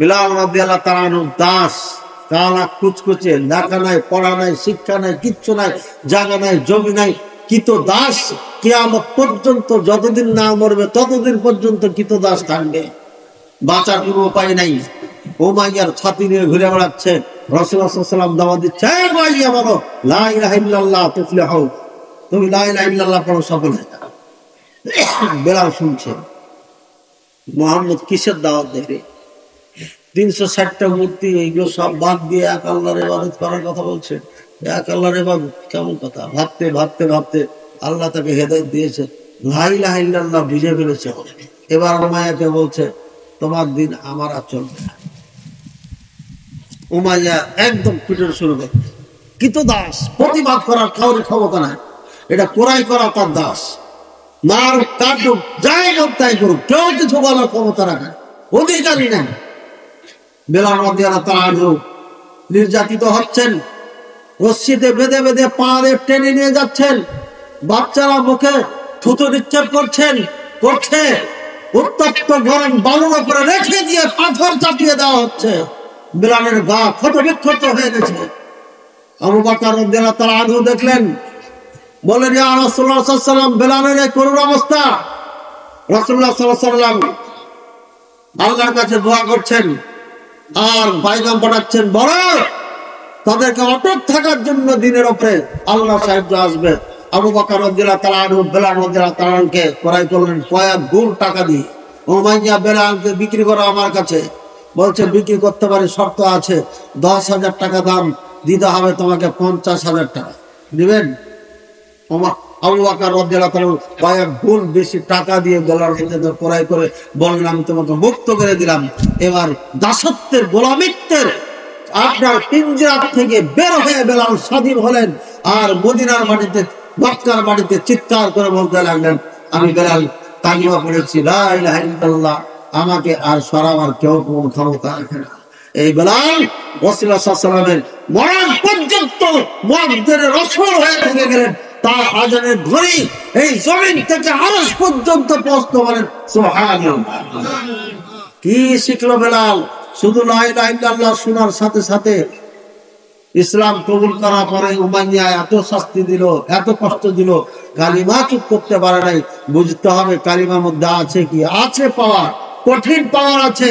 বিলাল রাদিয়াল্লাহু তাআলা আনহু দাস, কালা কুচকুচে, লেখা নাই, পড়া নাই, শিক্ষা নাই, কিচ্ছু নাই, জায়গা নাই, জমি নাই, দাস কিয়ামত পর্যন্ত, যতদিন না মরবে ততদিন পর্যন্ত দাস থাকবে, বাঁচার কোনো উপায় নাই। উমাইয়ার ছাতি নিয়ে ঘুরে বেড়াচ্ছে, রাসূলুল্লাহ সাল্লাল্লাহু আলাইহি ওয়াসাল্লাম দাওয়াত দিচ্ছে, হে উমাইয়া বলো লা ইলাহা ইল্লাল্লাহ তুফলিহু, তুমি লা ইলাহা ইল্লাল্লাহ পড়ো সফল হয়ে যাবে। বেলাল শুনছে মুহাম্মদ কিসের দাওয়াত দেবে, 360টা মূর্তি এইগুলো সব বাদ দিয়ে এক আল্লাহর ইবাদত করার কথা বলছে। এক আল্লাহর ইবাদত কেমন কথা, ভাবতে ভাবতে ভাবতে আল্লাহ তাকে হেদায়েত দিয়েছে, লা ইলাহা ইল্লাল্লাহ বুঝে ফেলেছে। এবার উমাইয়াকে বলছে তোমার দিন আমার আর চলবে না। উমাইয়া একদম পিটুনি শুরু করে, দাস, প্রতিবাদ করার কাউরি ক্ষমতা নাই, এটা কোরাই করা তার দাস, মার কাটুক যাই হোক তাই করুক, কেউ কিছু বলার ক্ষমতা রাখে অধিকারী নেন। বেলাল রাদিয়াল্লাহু তাআলা আনহু নির্যাতিত হচ্ছেন, রশিতে বেঁধে বেঁধে পা দিয়ে টেনে নিয়ে যাচ্ছেন, বাচ্চারা মুখে থুতু নিক্ষেপ করছে, উত্তপ্ত গরম বালুর উপরে রেখে দিয়ে পাথর চাপিয়ে দেওয়া হচ্ছে, বেলালের গা ক্ষত বিক্ষত হয়ে গেছে। আবু বকর রাদিয়াল্লাহু তাআলা আনহু দেখলেন, বলেন ইয়া রাসূলুল্লাহ সাল্লাল্লাহু আলাইহি ওয়াসাল্লাম, বেলালের এই করুণ অবস্থা। রাসূলুল্লাহ সাল্লাল্লাহু আলাইহি ওয়াসাল্লাম আল্লাহর কাছে দোয়া করছেন আর পয়গাম পাঠাচ্ছেন, বড় তাদেরকে অটক থাকার জন্য দিনের উপরে আল্লাহ সাহায্য আসবে। আবু বকর রাদিয়াল্লাহু তাআলা আনহু বেলাল রাদিয়াল্লাহু তাআলা আনহুকে ক্রয় করলেন কয়েক গুণ টাকা দিয়ে। উমাইয়া বেলালকে বিক্রি করো আমার কাছে, বলছে বিক্রি করতে পারি, শর্ত আছে, 10,000 টাকা দাম দিতে হবে তোমাকে, 50,000 টাকা দিবেন? আবু বকর রাদিয়াল্লাহু তাআলা কয়েক গুণ বেশি টাকা দিয়ে বেলাল ক্রয় করে বললেন আমি তোমাকে মুক্ত করে দিলাম। এবার দাসত্বের গোলামিত্বের আপনার পিঞ্জরা থেকে বের হয়ে বেলাল স্বাধীন হলেন, আর মদিনার মাটিতে, মক্কার মাটিতে চিৎকার করে বলতে লাগলেন, আমি বেলাল কালিমা পড়েছি, লা ইলাহা ইল্লাল্লাহ, আমাকে আর সরাবার কেউ কোনো ক্ষমতা রাখে না। এই বেলাল রাসূলুল্লাহ সাল্লাল্লাহু আলাইহি ওয়াসাল্লামের মরণ পর্যন্ত মুয়াজ্জিনের রাসূল হয়ে থেকে গেলেন। তার আজানের ধ্বনি এই জমিন থেকে আরশ পর্যন্ত পৌঁছতে বলেন সুবহানাল্লাহ। কি শিখলো বেলাল? শুধু লা ইলাহা ইল্লাল্লাহ শোনার সাথে সাথে ইসলাম কবুল করার পরে উমাইয়া এত শাস্তি দিল, এত কষ্ট দিল, কালিমা চুপ করতে পারে নাই। বুঝতে হবে কালিমার মধ্যে আছে কি, আছে পাওয়ার, কঠিন পাওয়ার আছে।